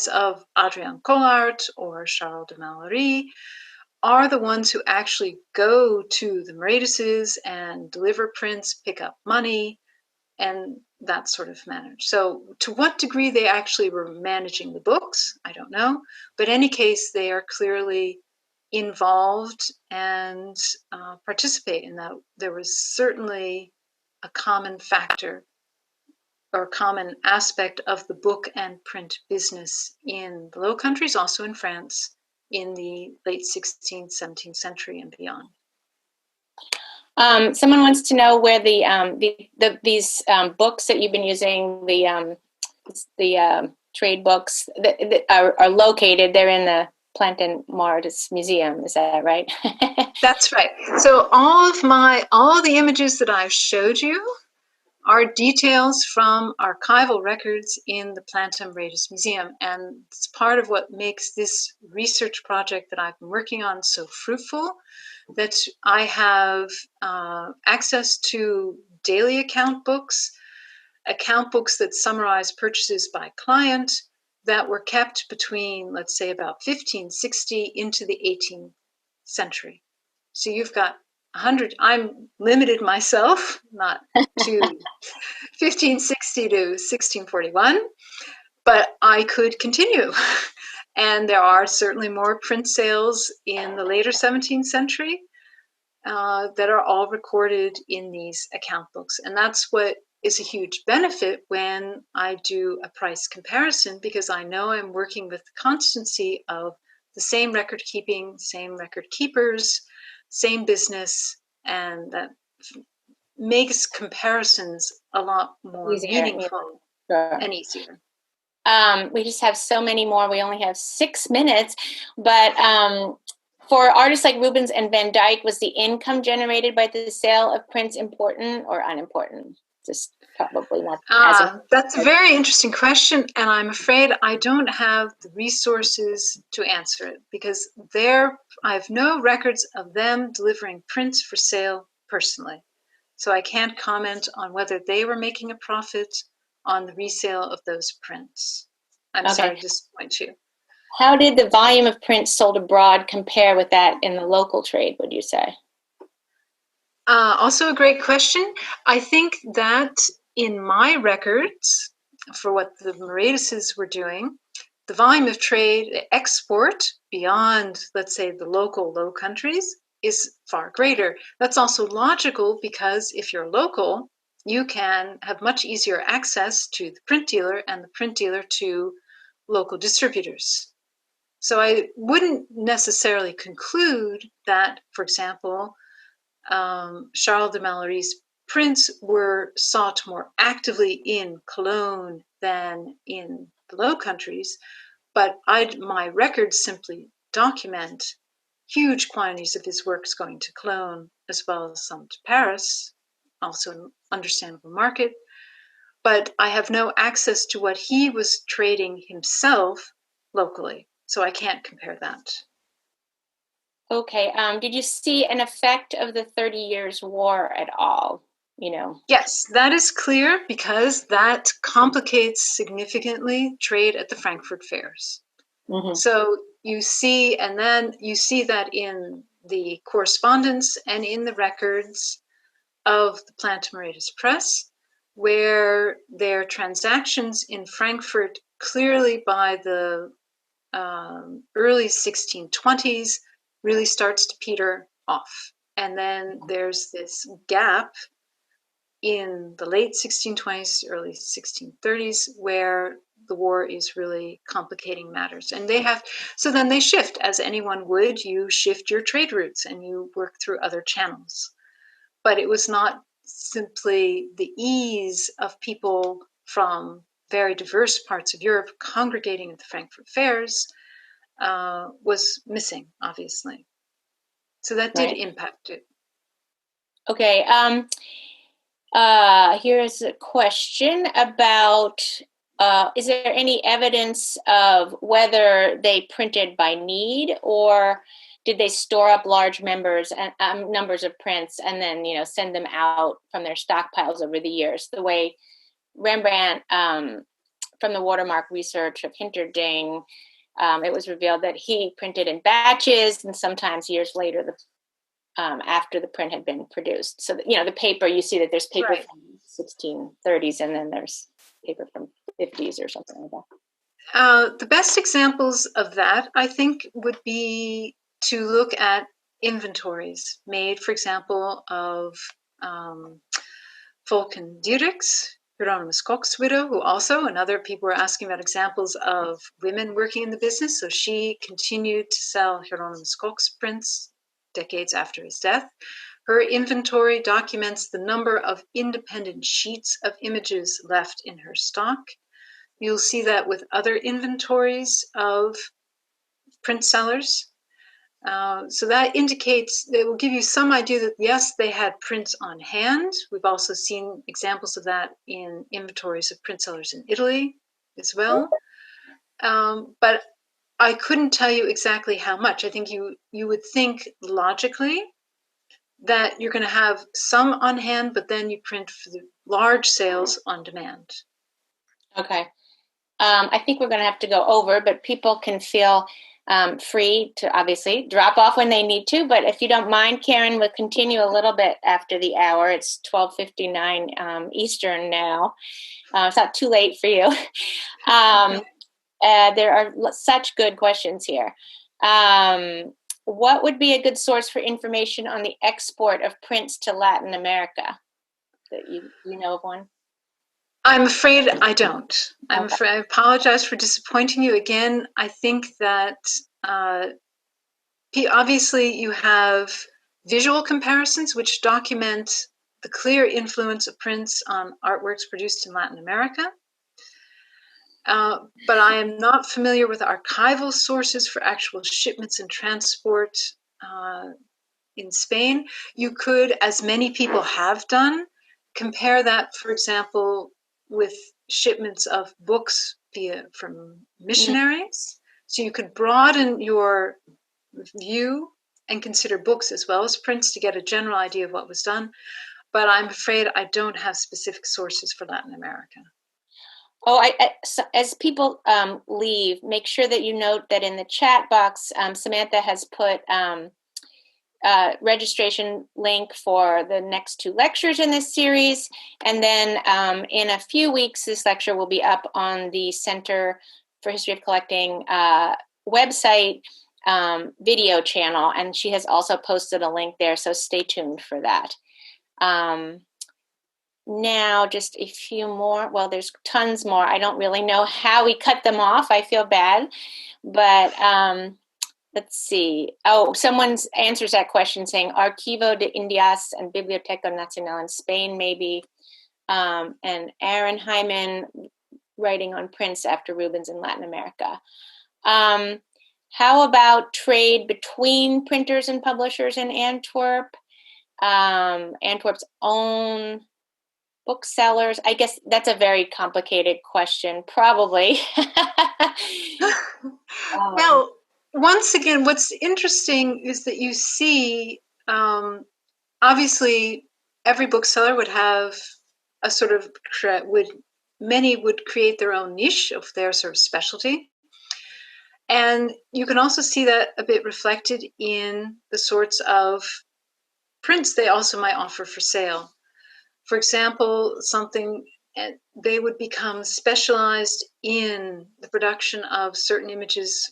of Adriaan Collaert or Charles de Malory are the ones who actually go to the Moretises and deliver prints, pick up money, and that sort of manner. So to what degree they actually were managing the books, I don't know. But in any case, they are clearly involved and participate in that. There was certainly a common factor or a common aspect of the book and print business in the Low Countries, also in France, in the late 16th, 17th century and beyond. Someone wants to know where these books that you've been using, the trade books that are located. They're in the Plantin Moretus Museum. Is that right? That's right. So all the images that I've showed you are details from archival records in the Plantin Moretus Museum, and it's part of what makes this research project that I've been working on so fruitful. That I have access to daily account books that summarize purchases by client that were kept between, let's say, about 1560 into the 18th century. So you've got 100, I'm limited myself, not to 1560 to 1641, but I could continue. And there are certainly more print sales in the later 17th century that are all recorded in these account books. And that's what is a huge benefit when I do a price comparison, because I know I'm working with the constancy of the same record keeping, same record keepers, same business, and that makes comparisons a lot more meaningful and easier. We just have so many more. We only have 6 minutes, but for artists like Rubens and Van Dyck, was the income generated by the sale of prints important or unimportant? Just probably not. That's a very interesting question, and I'm afraid I don't have the resources to answer it, because I have no records of them delivering prints for sale personally. So I can't comment on whether they were making a profit on the resale of those prints. I'm sorry to disappoint you. How did the volume of prints sold abroad compare with that in the local trade, would you say? Also a great question. I think that in my records, for what the Moretises were doing, the volume of trade export beyond, let's say, the local Low Countries is far greater. That's also logical, because if you're local, you can have much easier access to the print dealer and the print dealer to local distributors. So I wouldn't necessarily conclude that, for example, Charles de Malory's prints were sought more actively in Cologne than in the Low Countries, but my records simply document huge quantities of his works going to Cologne, as well as some to Paris, also an understandable market. But I have no access to what he was trading himself locally, so I can't compare that. Okay. Did you see an effect of the 30 Years' War at all? Yes, that is clear, because that complicates significantly trade at the Frankfurt fairs. Mm-hmm. So you see that in the correspondence and in the records of the Plantin Moretus Press, where their transactions in Frankfurt clearly by the early 1620s really starts to peter off. And then there's this gap in the late 1620s, early 1630s, where the war is really complicating matters. And then they shift, as anyone would. You shift your trade routes and you work through other channels. But it was not simply the ease of people from very diverse parts of Europe congregating at the Frankfurt fairs was missing, obviously. So that did impact it. Okay. Here's a question about, is there any evidence of whether they printed by need, or did they store up large numbers of prints and then, send them out from their stockpiles over the years, the way Rembrandt, from the watermark research of Hinterding, it was revealed that he printed in batches, and sometimes years later, after the print had been produced. So, the paper, you see that there's paper from 1630s, and then there's paper from 50s or something like that. The best examples of that, I think, would be to look at inventories made, for example, of Volken Dierichs, Hieronymus Koch's widow, who also, and other people were asking about examples of women working in the business. So she continued to sell Hieronymus Koch's prints decades after his death. Her inventory documents the number of independent sheets of images left in her stock. You'll see that with other inventories of print sellers. So that indicates, they will give you some idea that yes, they had prints on hand. We've also seen examples of that in inventories of print sellers in Italy as well. But I couldn't tell you exactly how much. I think you would think logically that you're going to have some on hand, but then you print for the large sales on demand. Okay. I think we're going to have to go over, but people can feel free to obviously drop off when they need to. But if you don't mind, Karen, we'll continue a little bit after the hour. It's 12:59 Eastern now. It's not too late for you. There are such good questions here. What would be a good source for information on the export of prints to Latin America? That you know of one? I'm afraid I don't. I apologize for disappointing you again. I think that obviously you have visual comparisons which document the clear influence of prints on artworks produced in Latin America. But I am not familiar with archival sources for actual shipments and transport in Spain. You could, as many people have done, compare that, for example, with shipments of books from missionaries. So you could broaden your view and consider books as well as prints to get a general idea of what was done. But I'm afraid I don't have specific sources for Latin America. As people leave, make sure that you note that in the chat box, Samantha has put registration link for the next 2 lectures in this series. And then in a few weeks, this lecture will be up on the Center for History of Collecting website video channel. And she has also posted a link there, so stay tuned for that. Now, just a few more. Well, there's tons more. I don't really know how we cut them off. I feel bad. But let's see. Oh, someone answers that question saying Archivo de Indias and Biblioteca Nacional in Spain, maybe. And Aaron Hyman writing on prints after Rubens in Latin America. How about trade between printers and publishers in Antwerp? Antwerp's own booksellers? I guess that's a very complicated question, probably. Well, once again, what's interesting is that you see, obviously, every bookseller would have a sort of, many would create their own niche of their sort of specialty. And you can also see that a bit reflected in the sorts of prints they also might offer for sale. For example, they would become specialized in the production of certain images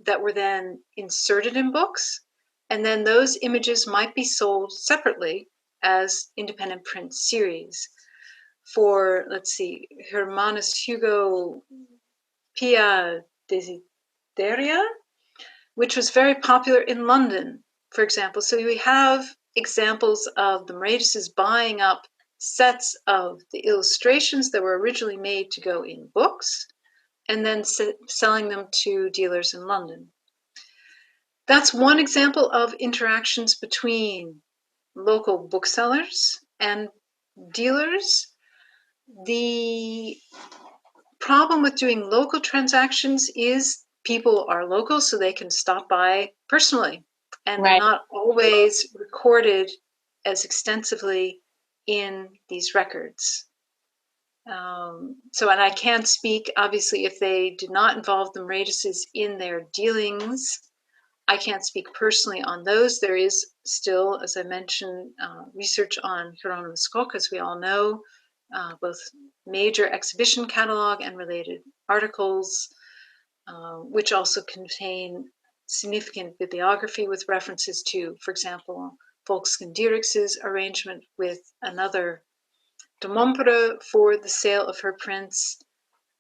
that were then inserted in books, and then those images might be sold separately as independent print series. For, let's see, Hermanus Hugo Pia Desideria, which was very popular in London, for example. So we have examples of the Moretuses buying up sets of the illustrations that were originally made to go in books and then selling them to dealers in London. That's one example of interactions between local booksellers and dealers. The problem with doing local transactions is people are local, so they can stop by personally, and they're Right. not always recorded as extensively in these records. And I can't speak, obviously, if they did not involve the Moretises in their dealings. I can't speak personally on those. There is still, as I mentioned, research on Hieronymus Koch, as we all know, both major exhibition catalog and related articles, which also contain significant bibliography with references to, for example, Volksken Dierix's arrangement with another de Montbret for the sale of her prints.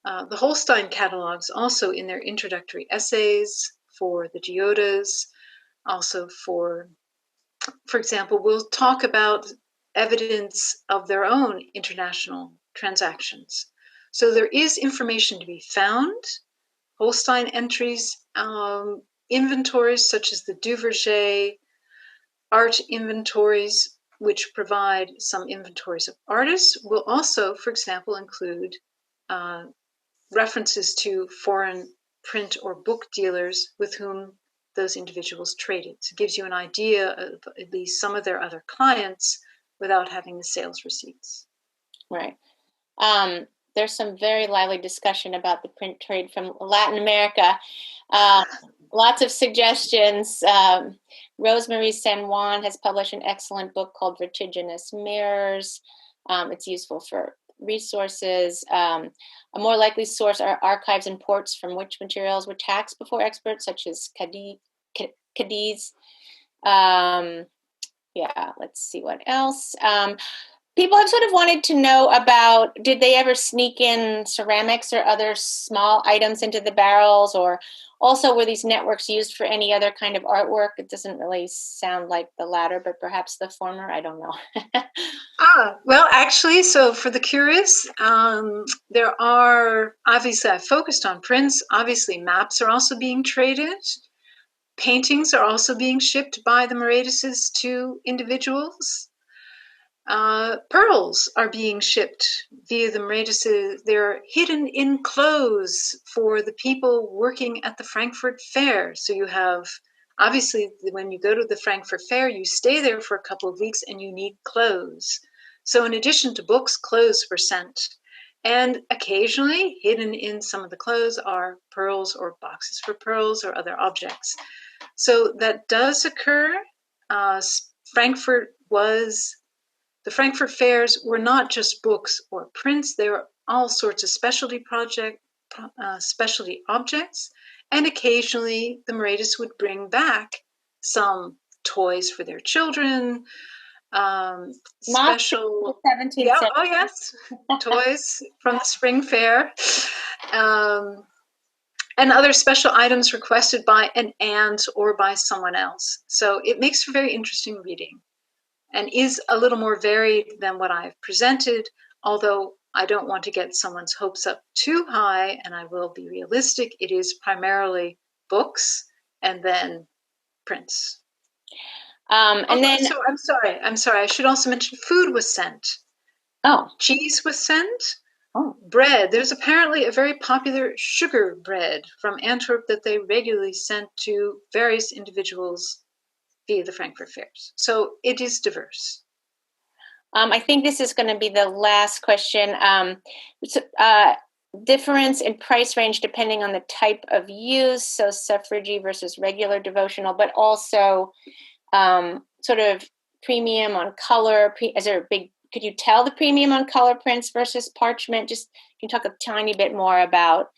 The Holstein catalogs also in their introductory essays for the Giotas, also for example, will talk about evidence of their own international transactions. So there is information to be found. Holstein entries, inventories such as the Duverger art inventories, which provide some inventories of artists, will also, for example, include references to foreign print or book dealers with whom those individuals traded. So it gives you an idea of at least some of their other clients without having the sales receipts. Right. There's some very lively discussion about the print trade from Latin America. Lots of suggestions. Rosemarie San Juan has published an excellent book called Vertiginous Mirrors. It's useful for resources. A more likely source are archives and ports from which materials were taxed before exports, such as Cadiz. Let's see what else. People have sort of wanted to know about, did they ever sneak in ceramics or other small items into the barrels, or also were these networks used for any other kind of artwork? It doesn't really sound like the latter, but perhaps the former, I don't know. Well, actually, so for the curious, there are, obviously I focused on prints, obviously maps are also being traded. Paintings are also being shipped by the Moretises to individuals. Pearls are being shipped via the Moretises. They're hidden in clothes for the people working at the Frankfurt Fair. So you have, obviously, when you go to the Frankfurt Fair, you stay there for a couple of weeks and you need clothes. So in addition to books, clothes were sent. And occasionally, hidden in some of the clothes are pearls or boxes for pearls or other objects. So that does occur. The Frankfurt Fairs were not just books or prints, they were all sorts of specialty objects, and occasionally the Moretises would bring back some toys for their children, special 17th century. Oh yes, toys from the spring fair, and other special items requested by an aunt or by someone else. So it makes for very interesting reading and is a little more varied than what I've presented, although I don't want to get someone's hopes up too high, and I will be realistic. It is primarily books and then prints. And then, so I'm sorry. I should also mention food was sent. Oh. Cheese was sent. Oh. Bread. There's apparently a very popular sugar bread from Antwerp that they regularly sent to various individuals via the Frankfurt Fairs. So it is diverse. I think this is going to be the last question. Difference in price range depending on the type of use, so suffragette versus regular devotional, but also sort of premium on color. Could you tell the premium on color prints versus parchment? Just can you talk a tiny bit more about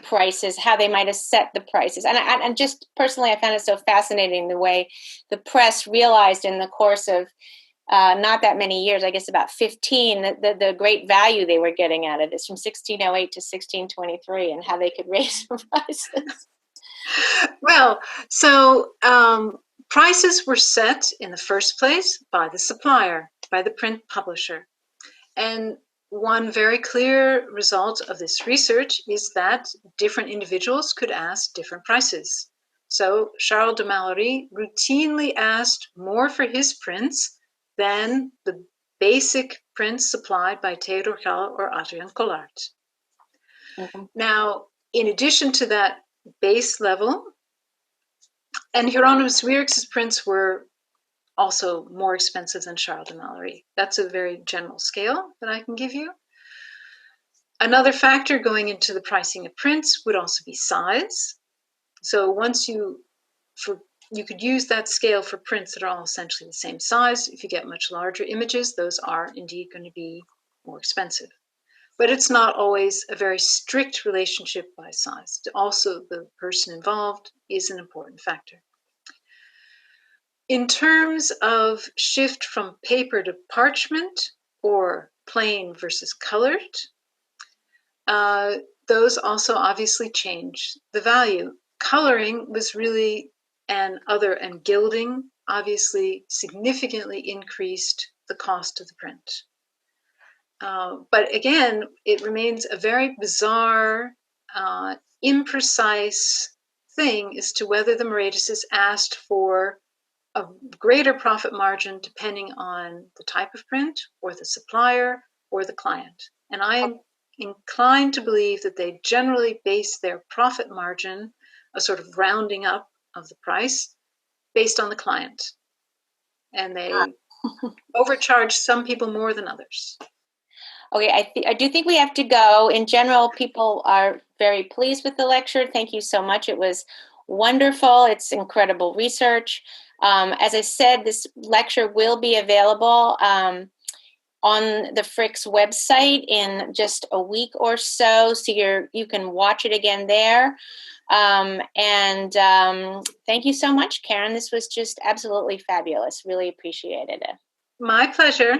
prices, how they might have set the prices? And just personally, I found it so fascinating the way the press realized in the course of not that many years, I guess about 15, the great value they were getting out of this from 1608 to 1623 and how they could raise the prices. Well, so prices were set in the first place by the supplier, by the print publisher. And one very clear result of this research is that different individuals could ask different prices. So Charles de Malory routinely asked more for his prints than the basic prints supplied by Theodor Kahl or Adrian Collard. Mm-hmm. Now, in addition to that base level, and Hieronymus Wierix's prints were also more expensive than Charles de Malory. That's a very general scale that I can give you. Another factor going into the pricing of prints would also be size. So once you could use that scale for prints that are all essentially the same size. If you get much larger images, those are indeed going to be more expensive. But it's not always a very strict relationship by size. Also, the person involved is an important factor. In terms of shift from paper to parchment or plain versus colored, those also obviously change the value. Coloring was really and gilding obviously significantly increased the cost of the print. But again, it remains a very bizarre, imprecise thing as to whether the Moretises asked for a greater profit margin depending on the type of print or the supplier or the client. And I am inclined to believe that they generally base their profit margin, a sort of rounding up of the price, based on the client. And they overcharge some people more than others. Okay, I do think we have to go. In general, people are very pleased with the lecture. Thank you so much. It was wonderful. It's incredible research. As I said, this lecture will be available on the Frick's website in just a week or so, so you can watch it again there. Thank you so much, Karen. This was just absolutely fabulous. Really appreciated it. My pleasure.